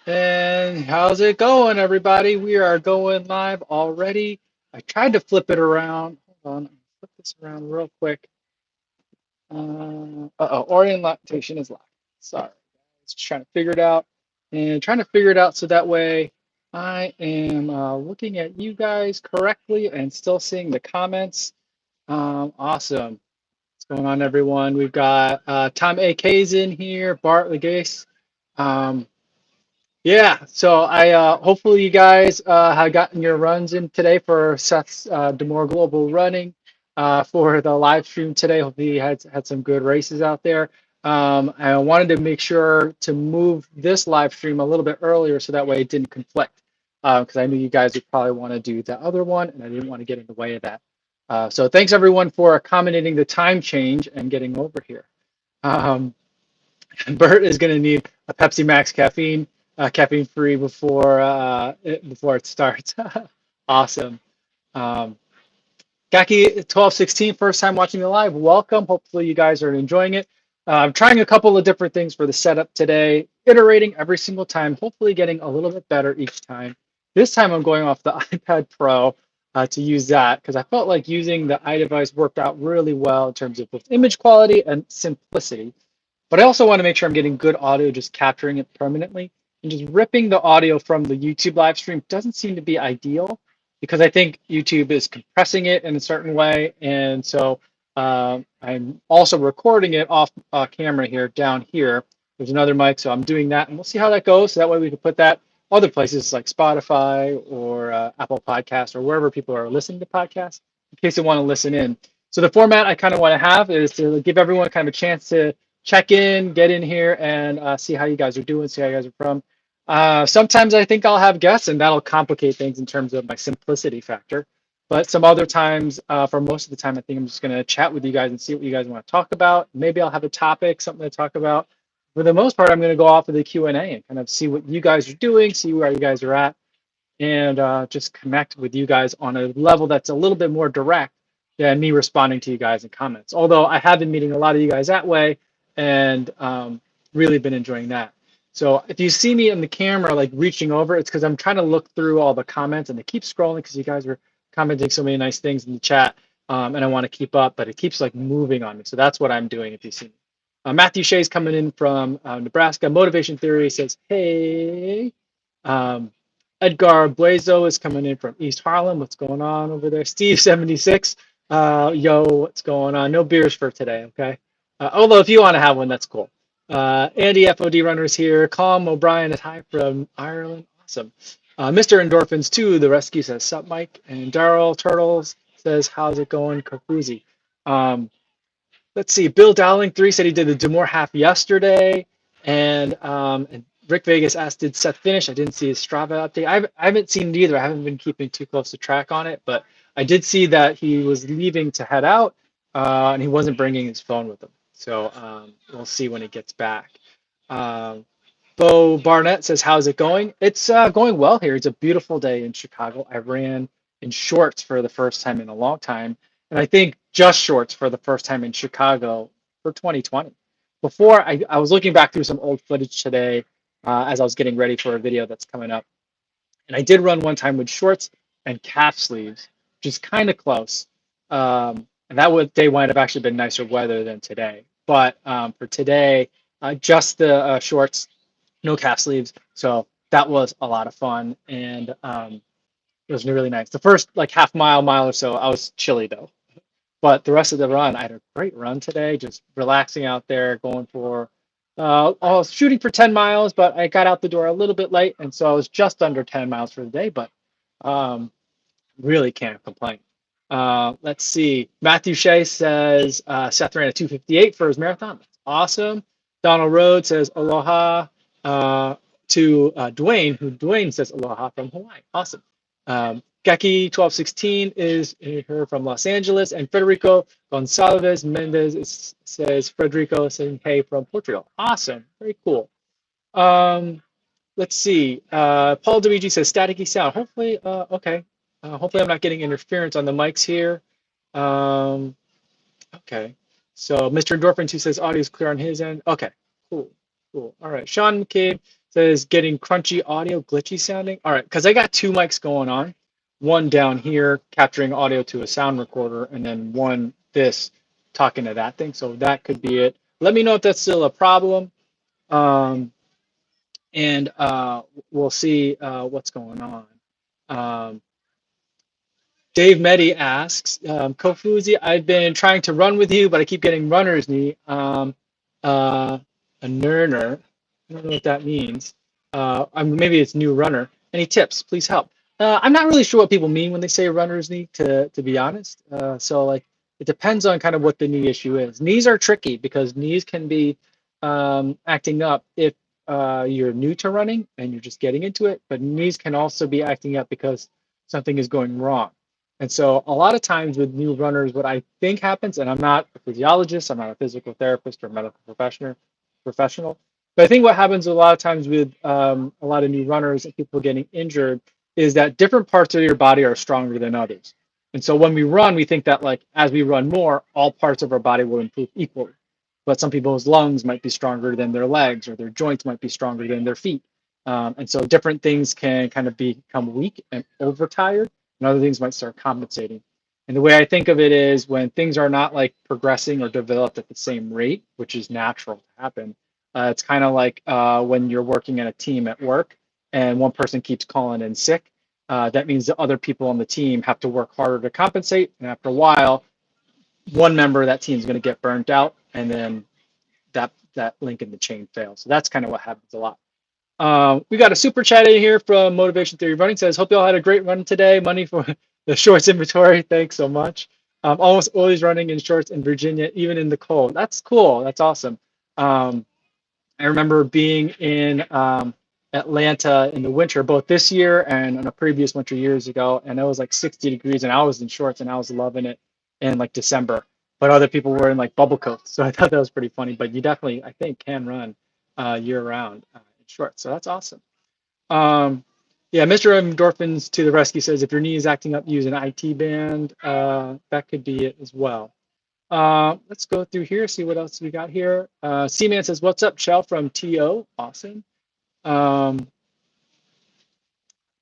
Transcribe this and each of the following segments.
And how's it going, everybody? We are going live already. I tried to flip it around. Hold on, flip this around real quick. Uh-oh, orientation is locked. Sorry, guys. Just trying to figure it out. And trying to figure it out so that way I am looking at you guys correctly and still seeing the comments. Awesome. What's going on, everyone? We've got Tom AK's in here, Bart Legase. Yeah, so I hopefully you guys have gotten your runs in today for Seth's Demore Global Running for the live stream today. Hopefully you had some good races out there. I wanted to make sure to move this live stream a little bit earlier so that way it didn't conflict because I knew you guys would probably want to do the other one and I didn't want to get in the way of that. So thanks everyone for accommodating the time change and getting over here. Um, Bert is going to need a Pepsi Max caffeine free before it starts. Awesome. Um, Gaki 1216, first time watching the live. Welcome. Hopefully you guys are enjoying it. I'm trying a couple of different things for the setup today, iterating every single time, hopefully getting a little bit better each time. This time I'm going off the iPad Pro to use that because I felt like using the iDevice worked out really well in terms of both image quality and simplicity. But I also want to make sure I'm getting good audio, just capturing it permanently. And just ripping the audio from the YouTube live stream doesn't seem to be ideal because I think YouTube is compressing it in a certain way. And so I'm also recording it off camera here, down here. There's another mic, so I'm doing that. And we'll see how that goes. So that way we can put that other places like Spotify or Apple Podcasts or wherever people are listening to podcasts in case they want to listen in. So the format I kind of want to have is to give everyone kind of a chance to check in, get in here, and see how you guys are doing, see how you guys are from. Sometimes I think I'll have guests, and that'll complicate things in terms of my simplicity factor. But some other times, for most of the time, I think I'm just going to chat with you guys and see what you guys want to talk about. Maybe I'll have a topic, something to talk about. For the most part, I'm going to go off of the Q&A and kind of see what you guys are doing, see where you guys are at, and just connect with you guys on a level that's a little bit more direct than me responding to you guys in comments. Although I have been meeting a lot of you guys that way and really been enjoying that. So if you see me in the camera like reaching over, it's because I'm trying to look through all the comments and they keep scrolling because you guys are commenting so many nice things in the chat and I want to keep up, but it keeps like moving on me. So that's what I'm doing if you see me. Matthew Shea's coming in from Nebraska. Motivation Theory says, hey. Um, Edgar Blazo is coming in from East Harlem. What's going on over there? Steve76. Yo, what's going on? No beers for today, okay? Although if you want to have one, that's cool. Andy FOD Runners here. Calm O'Brien is hi from Ireland. Awesome. Mr. Endorphins 2, the rescue says, sup, Mike? And Daryl Turtles says, how's it going, Kofuzi? Let's see, Bill Dowling 3 said he did the Demore half yesterday. And Rick Vegas asked, did Seth finish? I didn't see his Strava update. I haven't seen it either. I haven't been keeping too close to track on it, but I did see that he was leaving to head out and he wasn't bringing his phone with him. So we'll see when he gets back. Um, Bo Barnett says, how's it going? It's going well here. It's a beautiful day in Chicago. I ran in shorts for the first time in a long time. And I think just shorts for the first time in Chicago for 2020. Before, I was looking back through some old footage today as I was getting ready for a video that's coming up. And I did run one time with shorts and calf sleeves, which is kind of close. And day might have actually been nicer weather than today. But for today, just the shorts, no calf sleeves. So that was a lot of fun. And it was really nice. The first like half mile or so, I was chilly though. But the rest of the run, I had a great run today, just relaxing out there, going for, I was shooting for 10 miles, but I got out the door a little bit late. And so I was just under 10 miles for the day, but really can't complain. Let's see. Matthew Shea says Seth ran a 2:58 for his marathon. That's awesome. Donald Rhodes says aloha to Dwayne, who Dwayne says aloha from Hawaii. Awesome. Geki 1216 is here from Los Angeles, and Federico Gonçalves says Federico saying hey from Portugal. Awesome, very cool. Let's see. Paul WG says staticky sound. Hopefully, okay. Hopefully, I'm not getting interference on the mics here. Okay. So Mr. Endorphins who says audio is clear on his end. Okay. Cool. Cool. All right. Sean McCabe Says getting crunchy audio, glitchy sounding. All right, because I got two mics going on, one down here capturing audio to a sound recorder, and then one this talking to that thing. So that could be it. Let me know if that's still a problem, um, and we'll see what's going on. Um, Dave Meddy asks, Kofuzi, I've been trying to run with you, but I keep getting runner's knee. A nerner. I don't know what that means. Maybe it's new runner. Any tips? Please help. I'm not really sure what people mean when they say runner's knee, to be honest. So like it depends on kind of what the knee issue is. Knees are tricky because knees can be acting up if you're new to running and you're just getting into it, but knees can also be acting up because something is going wrong. And so a lot of times with new runners, what I think happens, and I'm not a physiologist, I'm not a physical therapist or medical professional, but I think what happens a lot of times with a lot of new runners and people getting injured is that different parts of your body are stronger than others. And so when we run, we think that like as we run more, all parts of our body will improve equally. But some people's lungs might be stronger than their legs, or their joints might be stronger than their feet. And so different things can kind of become weak and overtired, and other things might start compensating. And the way I think of it is when things are not like progressing or developed at the same rate, which is natural to happen. It's kind of like when you're working in a team at work and one person keeps calling in sick. That means the other people on the team have to work harder to compensate. And after a while, one member of that team is going to get burnt out, and then that link in the chain fails. So that's kind of what happens a lot. We got a super chat in here from Motivation Theory Running. Says, hope you all had a great run today. Money for the shorts inventory. Thanks so much. Almost always running in shorts in Virginia, even in the cold. That's cool. That's awesome. I remember being in Atlanta in the winter, both this year and on a previous winter years ago, and it was like 60 degrees, and I was in shorts and I was loving it in like December. But other people were in like bubble coats, so I thought that was pretty funny. But you definitely, I think, can run year round in shorts, so that's awesome. Yeah, Mr. Endorphins to the rescue says if your knee is acting up, use an IT band. That could be it as well. Let's go through here, see what else we got here. C-Man says, what's up, Chell from TO? Awesome. Um,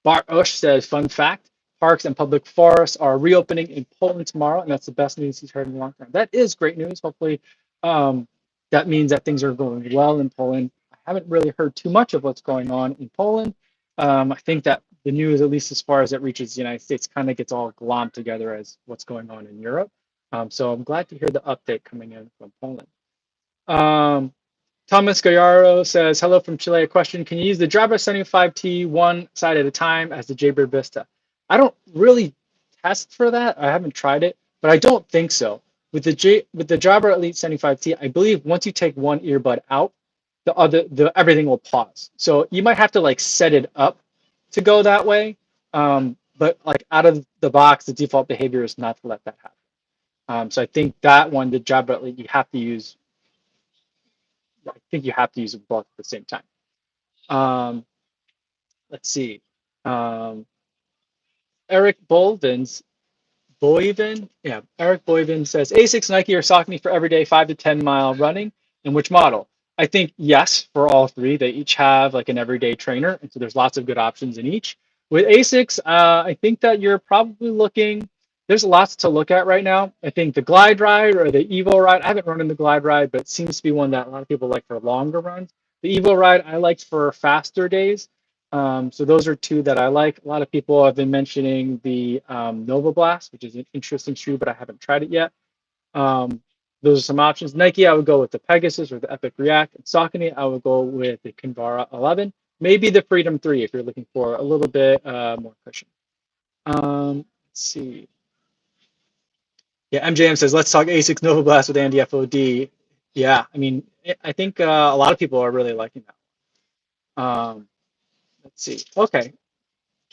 Bart Ush says, fun fact, parks and public forests are reopening in Poland tomorrow, and that's the best news he's heard in a long time. That is great news. Hopefully, that means that things are going well in Poland. I haven't really heard too much of what's going on in Poland. I think that the news, at least as far as it reaches the United States, kind of gets all glommed together as what's going on in Europe. So I'm glad to hear the update coming in from Poland. Thomas Gallardo says, hello from Chile. A question, can you use the Jabra 75T one side at a time as the Jaybird Vista? I don't really test for that. I haven't tried it, but I don't think so. With the Jabra Elite 75T, I believe once you take one earbud out, everything will pause. So you might have to like set it up to go that way. But like out of the box, the default behavior is not to let that happen. So I think that one, the Jabra Elite, I think you have to use them both at the same time. Let's see. Eric Eric Boyvin says, Asics, Nike, or Saucony for everyday 5 to 10 mile running, and which model? I think yes for all three. They each have like an everyday trainer, and so there's lots of good options in each. With Asics, I think that you're probably looking. There's lots to look at right now. I think the Glide Ride or the Evo Ride. I haven't run in the Glide Ride, but it seems to be one that a lot of people like for longer runs. The Evo Ride I liked for faster days. So those are two that I like. A lot of people have been mentioning the Nova Blast, which is an interesting shoe, but I haven't tried it yet. Those are some options. Nike, I would go with the Pegasus or the Epic React. And Saucony, I would go with the Kinvara 11. Maybe the Freedom 3 if you're looking for a little bit more cushion. Let's see. Yeah, MJM says, let's talk Asics Nova Blast with Andy FOD. Yeah, I mean, I think a lot of people are really liking that. Let's see. Okay.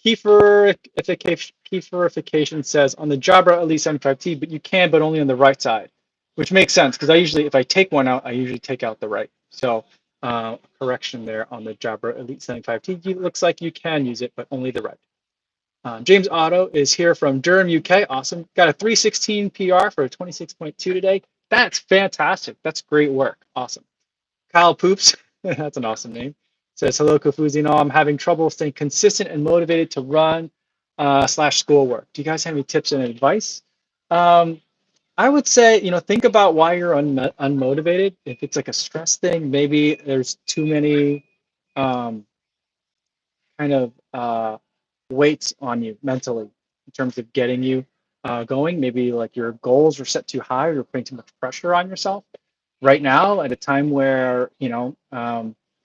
Keiferification says on the Jabra Elite 75T, but you can, but only on the right side, which makes sense because I usually, if I take one out, I usually take out the right. So correction there on the Jabra Elite 75T. It looks like you can use it, but only the right. James Otto is here from Durham, UK. Awesome. Got a 316 PR for a 26.2 today. That's fantastic. That's great work. Awesome. Kyle Poops, that's an awesome name. Says, hello, Kofuzi. No, I'm having trouble staying consistent and motivated to run slash schoolwork. Do you guys have any tips and advice? Um, I would say, think about why you're unmotivated. If it's like a stress thing, maybe there's too many um, kind of weights on you mentally in terms of getting you going. Maybe like your goals are set too high, or you're putting too much pressure on yourself. Right now, at a time where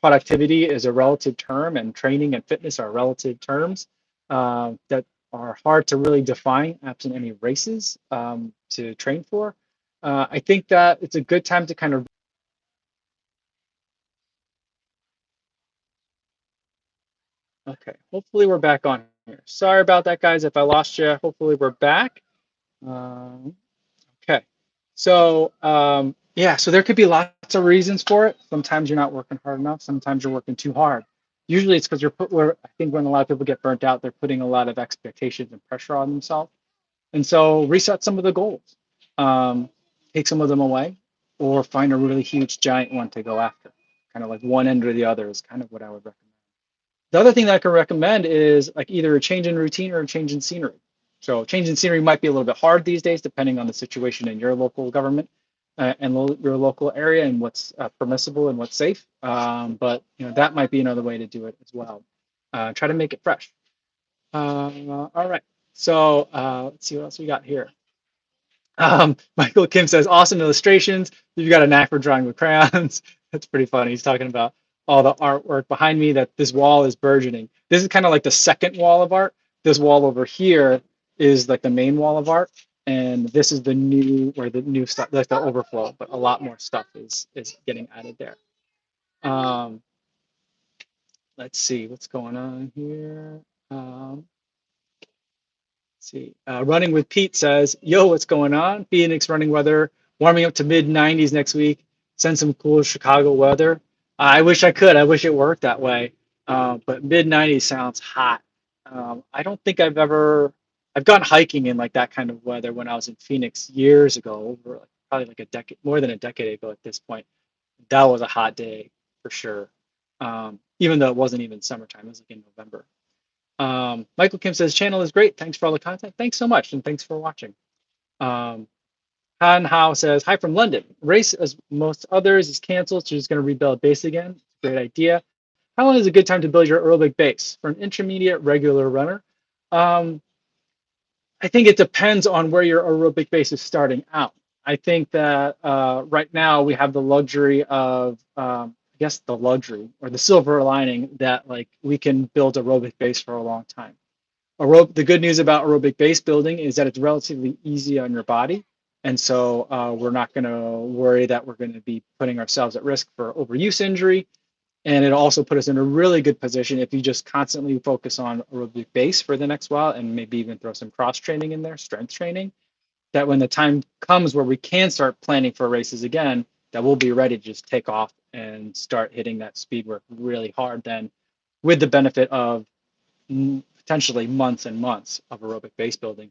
productivity is a relative term and training and fitness are relative terms that are hard to really define absent any races to train for. I think that it's a good time to kind of. Okay, hopefully we're back on here. Sorry about that, guys. If I lost you, hopefully we're back. Um, okay. So there could be lots of reasons for it. Sometimes you're not working hard enough. Sometimes you're working too hard. Usually it's because I think when a lot of people get burnt out, they're putting a lot of expectations and pressure on themselves. And so reset some of the goals, um, take some of them away, or find a really huge giant one to go after. Kind of like one end or the other is kind of what I would recommend. The other thing that I can recommend is like either a change in routine or a change in scenery. So change in scenery might be a little bit hard these days, depending on the situation in your local government and your local area and what's permissible and what's safe. But that might be another way to do it as well. Try to make it fresh. All right. So let's see what else we got here. Michael Kim says, awesome illustrations. You've got a knack for drawing with crayons. That's pretty funny. He's talking about all the artwork behind me, that this wall is burgeoning. This is kind of like the second wall of art. This wall over here is like the main wall of art. And this is the new stuff, like the overflow, but a lot more stuff is getting added there. Um, let's see what's going on here. Um, see, Running with Pete says, yo, what's going on? Phoenix running weather, warming up to mid 90s next week. Send some cool Chicago weather. I wish I could. I wish it worked that way. But mid 90s sounds hot. I don't think I've gone hiking in like that kind of weather when I was in Phoenix years ago, over probably like a decade, more than a decade ago at this point. That was a hot day for sure. Even though it wasn't even summertime, it was like in November. Michael Kim says, channel is great. Thanks for all the content. Thanks so much. And thanks for watching. Um, Han Hao says, hi from London. Race, as most others, is canceled. So she's going to rebuild base again. Great idea. How long is a good time to build your aerobic base? For an intermediate regular runner, um, I think it depends on where your aerobic base is starting out. I think that right now we have the luxury of, I guess the luxury or the silver lining that like we can build aerobic base for a long time. The good news about aerobic base building is that it's relatively easy on your body. And so we're not going to worry that we're going to be putting ourselves at risk for overuse injury. And it'll also put us in a really good position if you just constantly focus on aerobic base for the next while and maybe even throw some cross training in there, strength training, that when the time comes where we can start planning for races again, that we'll be ready to just take off and start hitting that speed work really hard then with the benefit of potentially months and months of aerobic base building.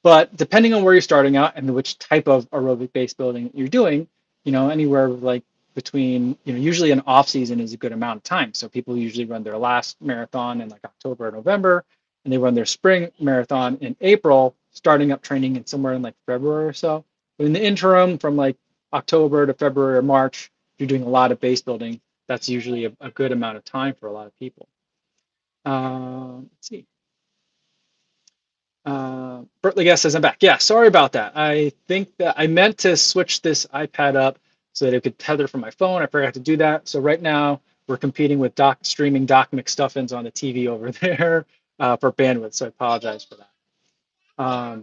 But depending on where you're starting out and which type of aerobic base building you're doing, anywhere like between, usually an off season is a good amount of time. So people usually run their last marathon in like October or November, and they run their spring marathon in April, starting up training in somewhere in like February or so. But in the interim, from like October to February or March, you're doing a lot of base building. That's usually a good amount of time for a lot of people. Let's see. Bert Legas says, I'm back. Yeah, sorry about that. I think that I meant to switch this iPad up so that it could tether from my phone. I forgot to do that. So right now we're competing with streaming Doc McStuffins on the TV over there for bandwidth. So I apologize for that.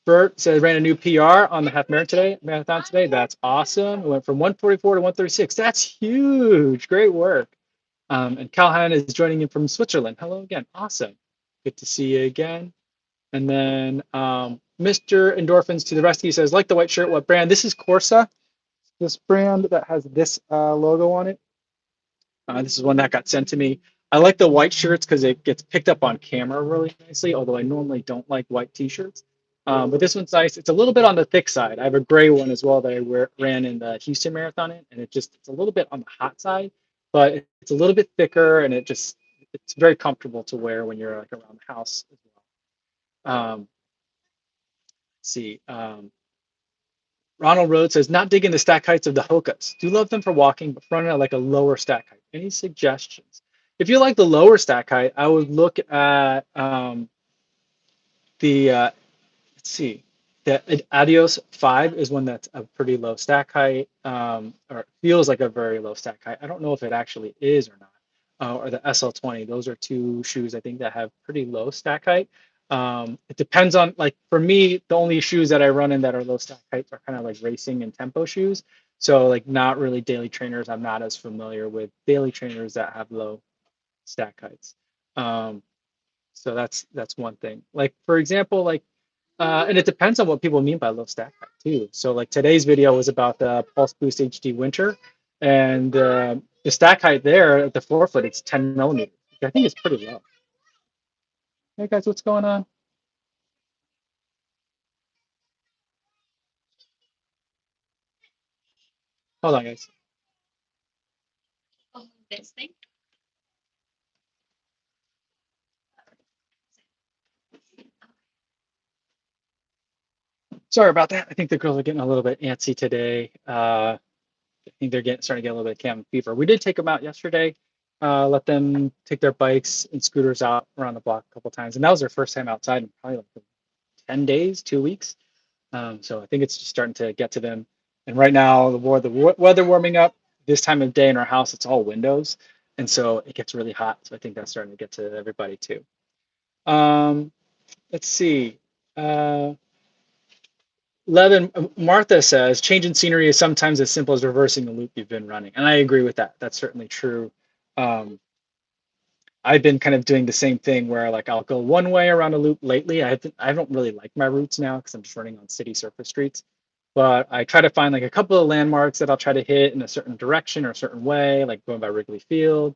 Bert said, ran a new PR on the marathon today. That's awesome. It went from 144 to 136. That's huge. Great work. And Calhan is joining in from Switzerland. Hello again. Awesome. Good to see you again. And then Mr. Endorphins to the rescue says, like the white shirt, what brand? This is Corsa, this brand that has this logo on it. This is one that got sent to me. I like the white shirts because it gets picked up on camera really nicely, although I normally don't like white t-shirts. But this one's nice. It's a little bit on the thick side. I have a gray one as well that I ran in the Houston Marathon in, and it's a little bit on the hot side. but it's a little bit thicker and it's very comfortable to wear when you're like around the house as well. Let's see. Ronald Rhodes says, not digging the stack heights of the Hokas. Do love them for walking, but running at like a lower stack height. Any suggestions? If you like the lower stack height, I would look at the let's see, the Adios 5 is one that's a pretty low stack height, or it feels like a very low stack height. I don't know if it actually is or not. Or the SL20. Those are two shoes I think that have pretty low stack height. It depends on, like, for me, the only shoes that I run in that are low stack heights are kind of like racing and tempo shoes. So like not really daily trainers. I'm not as familiar with daily trainers that have low stack heights. Um, so that's one thing. Like for example, like and it depends on what people mean by low stack height too. So like today's video was about the Pulse Boost HD Winter, and the stack height there at the forefoot, it's 10 millimeters. I think it's pretty low. Hey guys, what's going on? Hold on, guys. Sorry about that. I think the girls are getting a little bit antsy today. I think they're starting to get a little bit of cabin fever. We did take them out yesterday, let them take their bikes and scooters out around the block a couple times, and that was their first time outside in probably like 10 days, 2 weeks. So I think it's just starting to get to them. And right now, the weather warming up. This time of day in our house, it's all windows, and so it gets really hot. So I think that's starting to get to everybody too. Um, let's see. Uh, Levin, Martha says, changing scenery is sometimes as simple as reversing the loop you've been running. And I agree with that. That's certainly true. Um, I've been kind of doing the same thing where like I'll go one way around a loop lately. I don't really like my routes now because I'm just running on city surface streets. But I try to find like a couple of landmarks that I'll try to hit in a certain direction or a certain way, like going by Wrigley Field.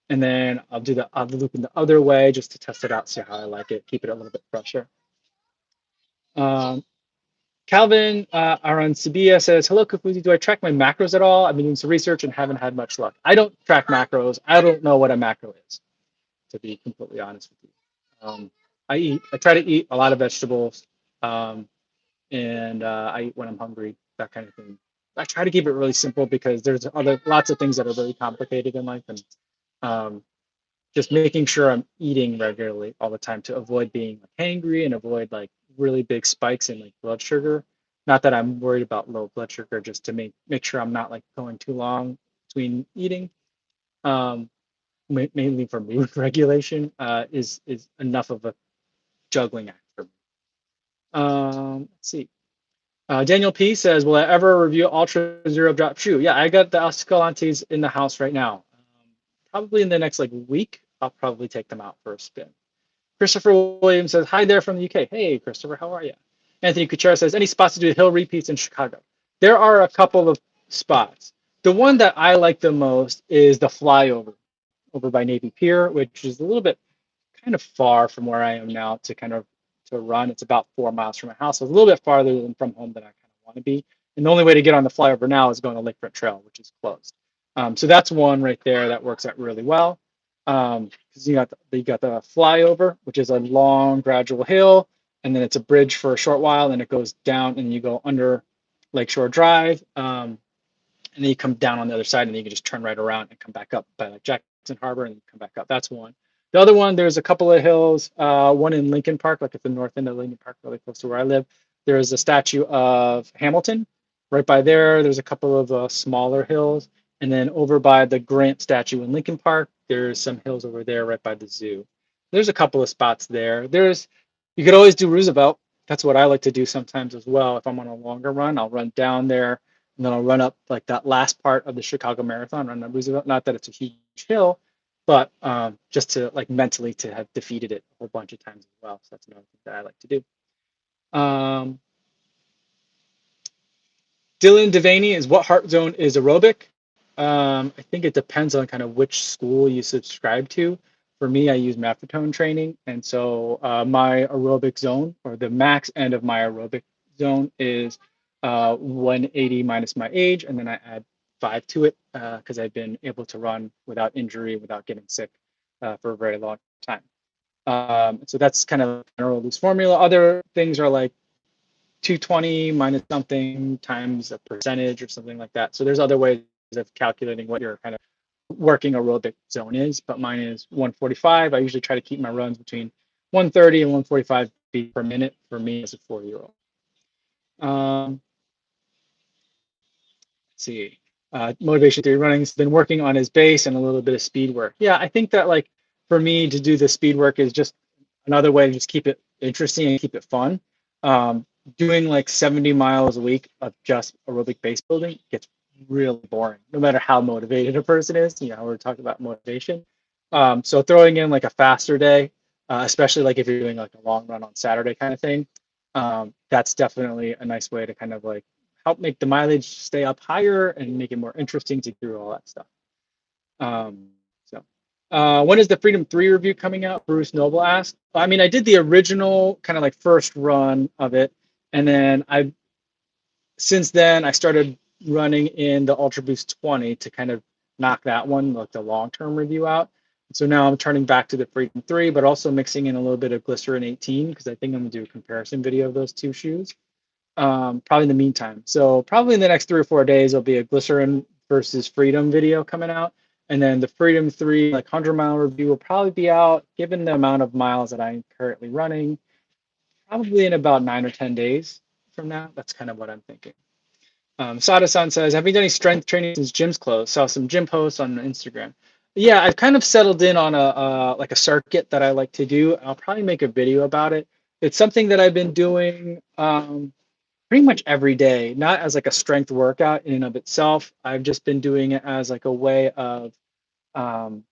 And then I'll do the other loop in the other way just to test it out, see how I like it, keep it a little bit fresher. Um, Calvin Arancibia says, hello, Kofuzi. Do I track my macros at all? I've been doing some research and haven't had much luck. I don't track macros. I don't know what a macro is, to be completely honest with you. I try to eat a lot of vegetables, and I eat when I'm hungry, that kind of thing. I try to keep it really simple because there's lots of things that are really complicated in life, and um, just making sure I'm eating regularly all the time to avoid being like, hangry and avoid like really big spikes in like blood sugar. Not that I'm worried about low blood sugar, just to make sure I'm not like going too long between eating. Um, Mainly for mood regulation, is enough of a juggling act for me. Let's see. Daniel P says, will I ever review Ultra Zero Drop Shoe? Yeah, I got the Escalantes in the house right now. Probably in the next like week, I'll probably take them out for a spin. Christopher Williams says, hi there from the UK. Hey, Christopher, how are you? Anthony Kuchera says, any spots to do hill repeats in Chicago? There are a couple of spots. The one that I like the most is the flyover over by Navy Pier, which is a little bit kind of far from where I am now to run. It's about 4 miles from my house. So it's a little bit farther than from home than I kind of want to be. And the only way to get on the flyover now is going to Lakefront Trail, which is closed. So that's one right there that works out really well. Because you got the flyover, which is a long gradual hill, and then it's a bridge for a short while, and it goes down, and you go under Lakeshore Drive, and then you come down on the other side, and then you can just turn right around and come back up by like Jackson Harbor and come back up. That's one. The other one, there's a couple of hills. One in Lincoln Park, like at the north end of Lincoln Park, really close to where I live. There's a statue of Hamilton right by there. There's a couple of smaller hills. And then over by the Grant statue in Lincoln Park, there's some hills over there right by the zoo. There's a couple of spots there. You could always do Roosevelt. That's what I like to do sometimes as well. If I'm on a longer run, I'll run down there and then I'll run up like that last part of the Chicago Marathon, run up Roosevelt. Not that it's a huge hill, but just to like mentally to have defeated it a whole bunch of times as well. So that's another thing that I like to do. Um, Dylan Devaney is, what heart zone is aerobic? I think it depends on kind of which school you subscribe to. For me, I use Maffetone training, and so my aerobic zone, or the max end of my aerobic zone, is 180 minus my age, and then I add 5 to it because I've been able to run without injury, without getting sick for a very long time. So that's kind of general loose formula. Other things are like 220 minus something times a percentage or something like that. So there's other ways of calculating what your kind of working aerobic zone is, but mine is 145. I usually try to keep my runs between 130 and 145 beats per minute for me as a 4-year-old. Let's see. Motivation theory running's been working on his base and a little bit of speed work. Yeah, I think that like for me to do the speed work is just another way to just keep it interesting and keep it fun. Doing like 70 miles a week of just aerobic base building gets really boring, no matter how motivated a person is. You know, we're talking about motivation. So throwing in like a faster day, especially like if you're doing like a long run on Saturday kind of thing, that's definitely a nice way to kind of like help make the mileage stay up higher and make it more interesting to do all that stuff. Um, when is the Freedom 3 review coming out? Bruce Noble asked. I mean, I did the original kind of like first run of it, and then since then I started running in the Ultra Boost 20 to kind of knock that one, like the long-term review out. So now I'm turning back to the Freedom 3, but also mixing in a little bit of Glycerin 18 because I think I'm gonna do a comparison video of those two shoes. Probably in the meantime. So probably in the next 3 or 4 days, there'll be a Glycerin versus Freedom video coming out. And then the Freedom 3 like 100-mile review will probably be out, given the amount of miles that I'm currently running, probably in about 9 or 10 days from now. That's kind of what I'm thinking. Sada-san says, have you done any strength training since gym's closed? Saw some gym posts on Instagram. Yeah, I've kind of settled in on a like a circuit that I like to do. I'll probably make a video about it. It's something that I've been doing pretty much every day, not as like a strength workout in and of itself. I've just been doing it as like a way of um,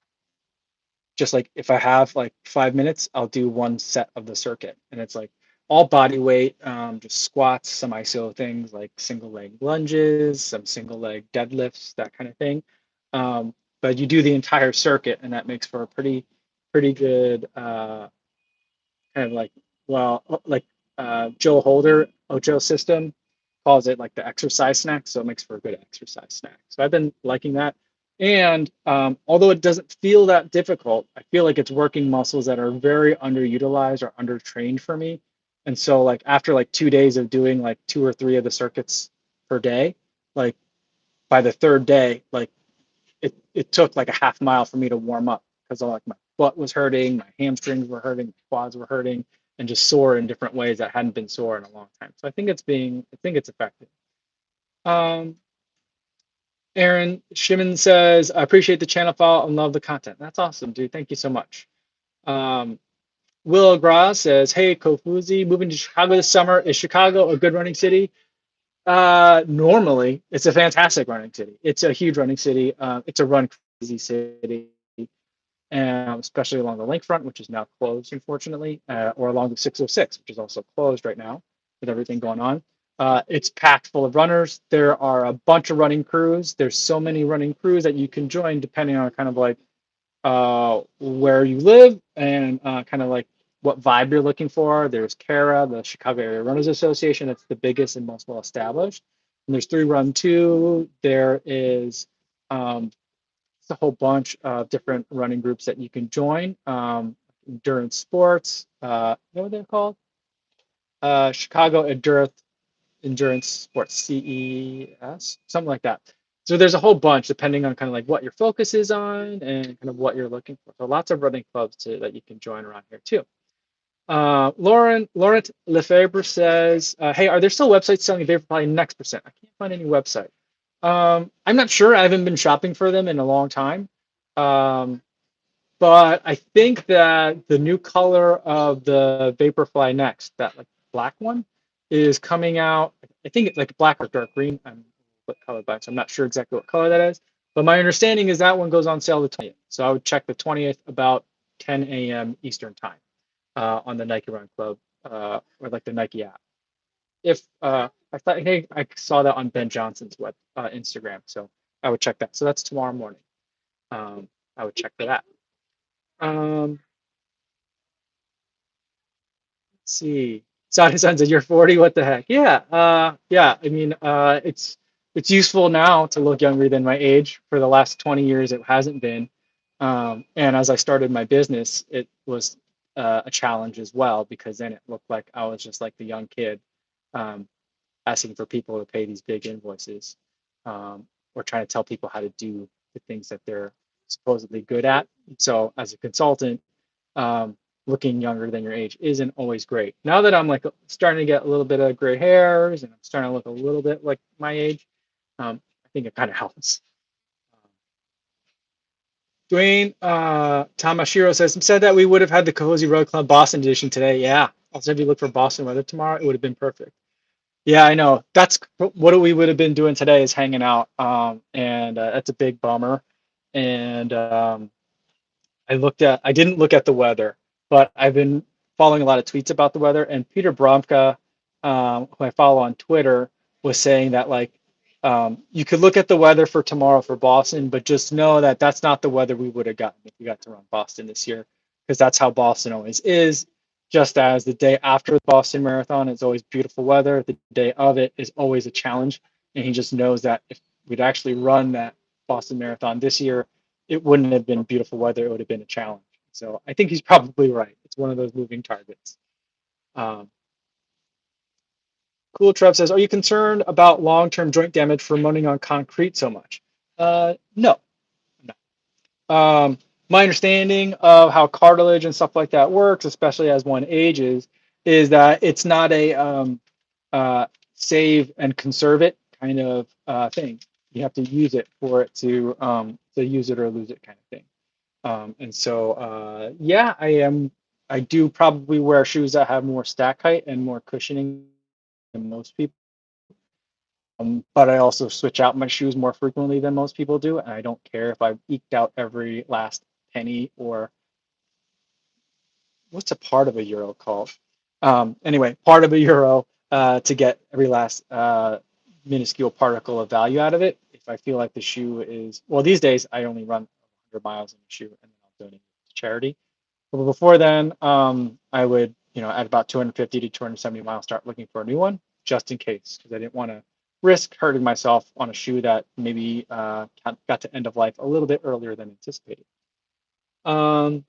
just like if I have like 5 minutes, I'll do one set of the circuit. And it's like all body weight, just squats, some iso things like single leg lunges, some single leg deadlifts, that kind of thing. But you do the entire circuit, and that makes for a pretty good kind of like, well, like Joe Holder, Ocho system calls it like the exercise snack. So it makes for a good exercise snack. So I've been liking that. And although it doesn't feel that difficult, I feel like it's working muscles that are very underutilized or undertrained for me. And so like after like 2 days of doing like 2 or 3 of the circuits per day, like by the third day, like it took like a half mile for me to warm up because like my butt was hurting, my hamstrings were hurting, my quads were hurting, and just sore in different ways that hadn't been sore in a long time. So I think it's effective. Um, Aaron Shimon says, I appreciate the channel follow and love the content. That's awesome, dude. Thank you so much. Um, Will Gras says, hey, Kofuzi, moving to Chicago this summer. Is Chicago a good running city? Normally, it's a fantastic running city. It's a huge running city. It's a run crazy city, and especially along the lakefront, which is now closed, unfortunately, or along the 606, which is also closed right now with everything going on. It's packed full of runners. There are a bunch of running crews. There's so many running crews that you can join depending on kind of like where you live and kind of like what vibe you're looking for. There's CARA, the Chicago Area Runners Association. That's the biggest and most well established. And there's 3Run2. There is a whole bunch of different running groups that you can join. Endurance Sports, what are they called? Chicago Endurance Sports, CES, something like that. So there's a whole bunch depending on kind of like what your focus is on and kind of what you're looking for. So lots of running clubs that you can join around here too. Laurent Lefebvre says, hey, are there still websites selling Vaporfly Next Percent? I can't find any website. I'm not sure. I haven't been shopping for them in a long time. But I think that the new color of the Vaporfly Next, that like black one, is coming out. I think it's like black or dark green. I'm what color black, so I'm not sure exactly what color that is. But my understanding is that one goes on sale the 20th. So I would check the 20th about 10 a.m. Eastern time on the Nike Run Club or like the Nike app. If I thought, hey, I saw that on Ben Johnson's web Instagram, so I would check that. So that's tomorrow morning. I would check for that. Let's see. Sonic Sun said you're 40. What the heck? Yeah. Yeah. I mean, it's it's useful now to look younger than my age. For the last 20 years, it hasn't been. And as I started my business, it was a challenge as well because then it looked like I was just like the young kid um, asking for people to pay these big invoices or trying to tell people how to do the things that they're supposedly good at. So as a consultant, looking younger than your age isn't always great. Now that I'm like starting to get a little bit of gray hairs and I'm starting to look a little bit like my age, I think it kind of helps. Dwayne Tamashiro said that we would have had the Kofuzi Run Club Boston edition today. Yeah. Also, if you look for Boston weather tomorrow, it would have been perfect. Yeah, I know. That's what we would have been doing today is hanging out. And that's a big bummer. And I didn't look at the weather, but I've been following a lot of tweets about the weather. And Peter Bromka, who I follow on Twitter, was saying that like you could look at the weather for tomorrow for Boston, but just know that that's not the weather we would have gotten if we got to run Boston this year, because that's how Boston always is. Just as the day after the Boston Marathon is always beautiful weather, the day of it is always a challenge. And he just knows that if we'd actually run that Boston Marathon this year, it wouldn't have been beautiful weather. It would have been a challenge. So I think he's probably right. It's one of those moving targets. Um, cool Trev says, are you concerned about long-term joint damage from running on concrete so much? No, no. My understanding of how cartilage and stuff like that works, especially as one ages, is that it's not a uh, save and conserve it kind of thing. You have to use it for it to use it or lose it kind of thing. And so, yeah, I do probably wear shoes that have more stack height and more cushioning than most people. But I also switch out my shoes more frequently than most people do. And I don't care if I've eked out every last penny or what's a part of a euro called? Anyway, part of a euro to get every last minuscule particle of value out of it. If I feel like the shoe is, well, these days I only run 100 miles in a shoe and then I'll donate it to charity. But before then, I would, at about 250 to 270 miles, start looking for a new one just in case, because I didn't want to risk hurting myself on a shoe that maybe got to end of life a little bit earlier than anticipated. Hi,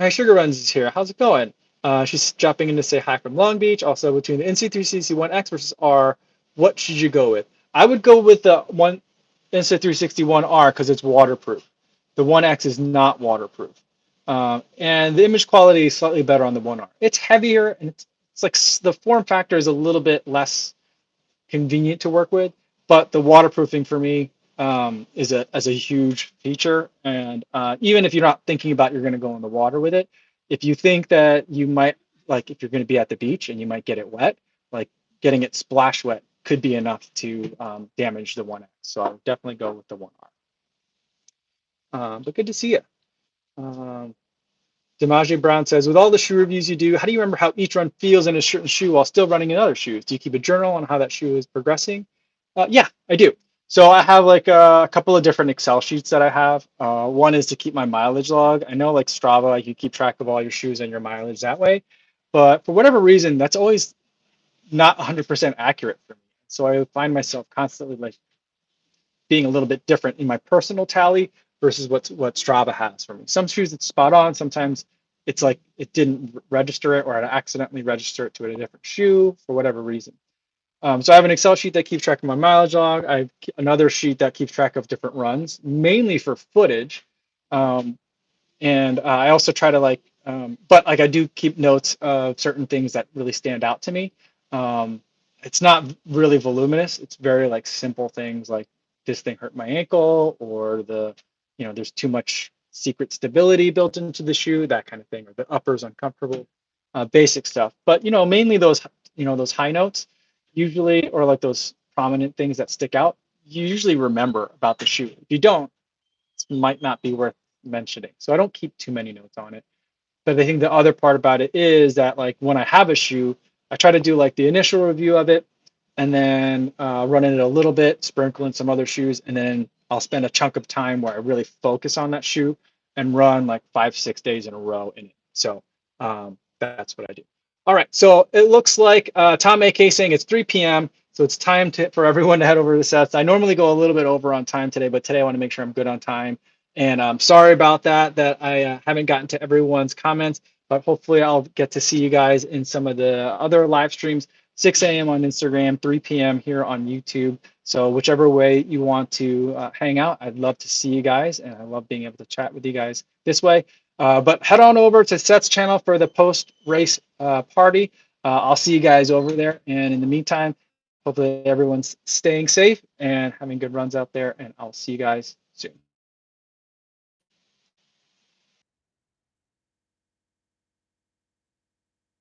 Sugar Runs is here. How's it going? She's dropping in to say hi from Long Beach. Also, between the NC360-1X versus R, what should you go with? I would go with the one NC360-1R because it's waterproof. The 1X is not waterproof. And the image quality is slightly better on the 1R. It's heavier and it's like the form factor is a little bit less convenient to work with, but the waterproofing for me is a huge feature. And even if you're not thinking about you're going to go in the water with it, if you think that you might, like if you're going to be at the beach and you might get it wet, like getting it splash wet could be enough to damage the 1X. So I would definitely go with the 1R. But good to see you. Demaje Brown says, with all the shoe reviews you do, how do you remember how each run feels in a certain shoe while still running in other shoes? Do you keep a journal on how that shoe is progressing? Yeah, I do. So I have like a couple of different Excel sheets that I have. One is to keep my mileage log. I know like Strava, you keep track of all your shoes and your mileage that way. But for whatever reason, that's always not 100% accurate for me. So I find myself constantly like being a little bit different in my personal tally versus what Strava has for me. Some shoes it's spot on. Sometimes it's like it didn't register it or I accidentally register it to a different shoe for whatever reason. So I have an Excel sheet that keeps track of my mileage log. I have another sheet that keeps track of different runs, mainly for footage. And I also try to but like I do keep notes of certain things that really stand out to me. It's not really voluminous. It's very like simple things like this thing hurt my ankle or there's too much secret stability built into the shoe, that kind of thing, or the upper's uncomfortable, basic stuff. But mainly those high notes usually, or like those prominent things that stick out, you usually remember about the shoe. If you don't, it might not be worth mentioning. So I don't keep too many notes on it. But I think the other part about it is that like when I have a shoe, I try to do like the initial review of it and then run in it a little bit, sprinkle in some other shoes, and then I'll spend a chunk of time where I really focus on that shoe and run like 5-6 days in a row in it. So that's what I do. All right, so it looks like Tom AK saying it's 3 p.m. So it's time for everyone to head over to Seth's. I normally go a little bit over on time today, but today I want to make sure I'm good on time. And sorry about that I haven't gotten to everyone's comments, but hopefully I'll get to see you guys in some of the other live streams, 6 a.m. on Instagram, 3 p.m. here on YouTube. So whichever way you want to hang out, I'd love to see you guys, and I love being able to chat with you guys this way. But head on over to Seth's channel for the post-race party. I'll see you guys over there. And in the meantime, hopefully everyone's staying safe and having good runs out there, and I'll see you guys soon.